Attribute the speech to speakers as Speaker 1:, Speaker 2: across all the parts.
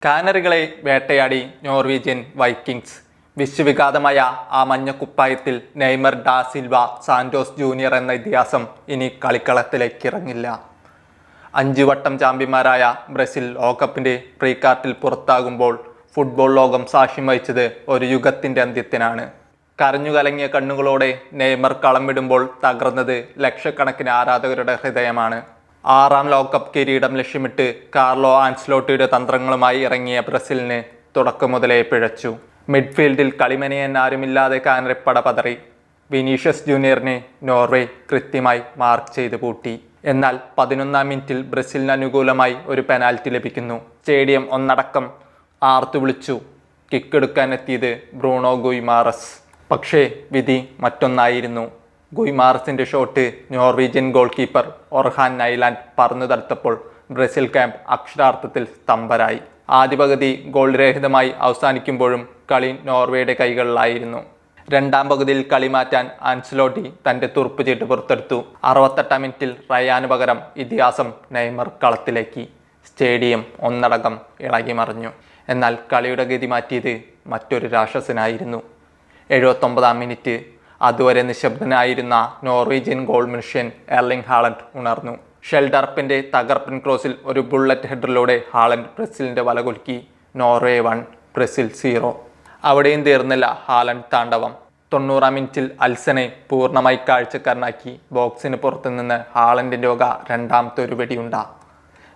Speaker 1: കാനറികളെ വേട്ടയാടി Norwegian Vikings. വിശ്വവിഖ്യാതമായ ആ മഞ്ഞക്കുപ്പായത്തിൽ Neymar, da Silva, Santos junior എന്ന ഇതിഹാസം ഇനി കളിക്കളത്തിലേക്ക് ഇറങ്ങില്ല. 5 വട്ടം ചാമ്പ്യന്മാരായ ബ്രസീൽ ലോകകപ്പിന്റെ പ്രീ ക്വാർട്ടറിൽ പുറത്താകുമ്പോൾ ഫുട്ബോൾ ലോകം സാക്ഷ്യം വഹിച്ചത് ഒരു യുഗത്തിന്റെ അന്ത്യത്തിനാണ്. കരഞ്ഞുകലങ്ങിയ കണ്ണുകളോടെ നെയ്മർ കളം വിടുമ്പോൾ തകർന്നത് ലക്ഷക്കണക്കിന് ആരാധകരുടെ ഹൃദയമാണ്. 6ാം ലോകകപ്പ് കിരീടം ലക്ഷ്യമിട്ട് കാർലോ ആൻസലോട്ടിയുടെ തന്ത്രങ്ങളുമായി ഇറങ്ങിയ ബ്രസീലിന് തുടക്കം മുതലേ പിഴച്ചു. മിഡ്ഫീൽഡിൽ കളിമനയാൻ ആരുമില്ലാതെ കാനറിപ്പട പതറി. വിനീഷ്യസ് ജൂനിയറിനെ നോർവേ കൃത്യമായി മാർക്ക് ചെയ്ത് പൂട്ടി. എന്നാൽ 11ാം മിനിറ്റിൽ ബ്രസീലിന് അനുകൂലമായി ഒരു പെനാൽറ്റി ലഭിക്കുന്നു. സ്റ്റേഡിയം ഒന്നടക്കം ആർത്തു വിളിച്ചു. കിക്കെടുക്കാനെത്തിയത് ബ്രൂണോ ഗുയിമാറസ്. പക്ഷേ വിധി മറ്റൊന്നായിരുന്നു. ഗുയിമാറസിന്റെ shot Norwegian goalkeeper Orjan Nyland പറന്നു തടുത്തപ്പോൾ ബ്രസീൽ ക്യാമ്പ് അക്ഷരാർത്ഥത്തിൽ സ്തംഭരായി. ആദ്യ പകുതി ഗോൾ രഹിതമായി അവസാനിക്കുമ്പോഴും കളി നോർവേയുടെ കൈകളിലായിരുന്നു. 2ാം പകുതിയിൽ കളി മാറ്റാൻ ആൻസലോട്ടി തന്റെ തുറുപ്പ് ചീട്ട് പുറത്തെടുത്തു. 68ാം മിനിറ്റിൽ റയാന് പകരം ഇതിഹാസം നെയ്മർ കളത്തിലേക്ക്. സ്റ്റേഡിയം ഒന്നടങ്കം ഇളകി മറിഞ്ഞു. എന്നാൽ കളിയുടെ ഗതി മാറ്റിയത് മറ്റൊരു രാക്ഷസനായിരുന്നു. 79ാം മിനിറ്റ് അതുവരെ നിശബ്ദനായിരുന്ന നോർവീജിയൻ ഗോൾ മനുഷ്യൻ എർലിംഗ് ഹാലൻഡ് ഉണർന്നു. ഷെൽഡർപ്പിന്റെ തകർപ്പൻ ക്രോസിൽ ഒരു ബുള്ളറ്റ് ഹെഡറിലൂടെ ഹാലൻഡ് ബ്രസീലിന്റെ വലകുലുക്കി. Norway 1 Brazil 0. അവിടെയും തീർന്നില്ല ഹാലൻഡ് താണ്ഡവം. 90ാം മിനിറ്റിൽ അൽസനെ പൂർണ്ണമായി കാഴ്ചക്കാരനാക്കി. ബോക്സിന് പുറത്തുനിന്ന് ഹാലൻഡിന്റെ വക രണ്ടാമത്തെ ഒരു വെടിയുണ്ട.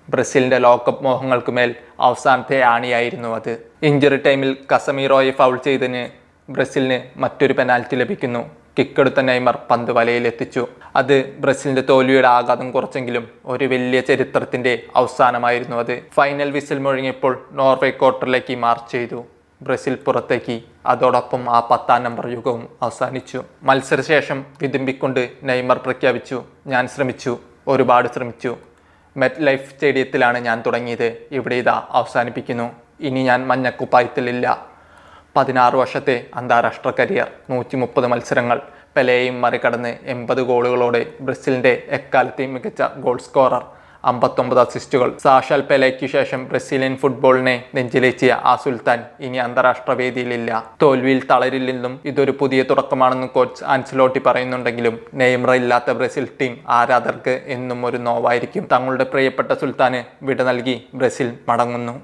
Speaker 1: ബ്രസീലിന്റെ ലോകകപ്പ് മോഹങ്ങൾക്ക് മേൽ അവസാനത്തെ ആണിയായിരുന്നു അത്. ഇഞ്ചുറി ടൈമിൽ കസമീറോയെ ഫൗൾ ചെയ്തതിന് ബ്രസീലിന് മറ്റൊരു പെനാൽറ്റി ലഭിക്കുന്നു. കിക്കെടുത്ത നെയ്മർ പന്ത് വലയിലെത്തിച്ചു. അത് ബ്രസീലിന്റെ തോൽവിയുടെ ആഘാതം കുറച്ചെങ്കിലും ഒരു വലിയ ചരിത്രത്തിന്റെ അവസാനമായിരുന്നു അത്. ഫൈനൽ വിസിൽ മുഴങ്ങിയപ്പോൾ നോർവേ ക്വാർട്ടറിലേക്ക് മാർച്ച് ചെയ്തു. ബ്രസീൽ പുറത്തേക്ക്. അതോടൊപ്പം ആ 10ാം നമ്പർ യുഗവും അവസാനിച്ചു. മത്സരശേഷം വിതുമ്പിക്കൊണ്ട് നെയ്മർ പ്രഖ്യാപിച്ചു, ഞാൻ ശ്രമിച്ചു, ഒരുപാട് ശ്രമിച്ചു. മെറ്റ് ലൈഫ് സ്റ്റേഡിയത്തിലാണ് ഞാൻ തുടങ്ങിയത്, ഇവിടെ ഇതാ അവസാനിപ്പിക്കുന്നു. ഇനി ഞാൻ മഞ്ഞക്കുപ്പായത്തിലില്ല. 16 വർഷത്തെ അന്താരാഷ്ട്ര കരിയർ, 130 മത്സരങ്ങൾ, പെലെയും മറികടന്ന് 80 ഗോളുകളോടെ ബ്രസീലിന്റെ എക്കാലത്തെയും മികച്ച ഗോൾ സ്കോറർ, 59 അസിസ്റ്റുകൾ. സാഷൽ പെലെയ്ക്ക് ശേഷം ബ്രസീലിയൻ ഫുട്ബോളിനെ നെഞ്ചിലേറ്റിയ ആ സുൽത്താൻ ഇനി അന്താരാഷ്ട്ര വേദിയിലില്ല. തോൽവിയിൽ തളരില്ലെന്നും ഇതൊരു പുതിയ തുടക്കമാണെന്നും കോച്ച് ആൻസലോട്ടി പറയുന്നുണ്ടെങ്കിലും നെയ്മർ ഇല്ലാത്ത ബ്രസീൽ ടീം ആരാധകർക്ക് എന്നും ഒരു നോവായിരിക്കും. തങ്ങളുടെ പ്രിയപ്പെട്ട സുൽത്താന് വിട നൽകി ബ്രസീൽ മടങ്ങുന്നു.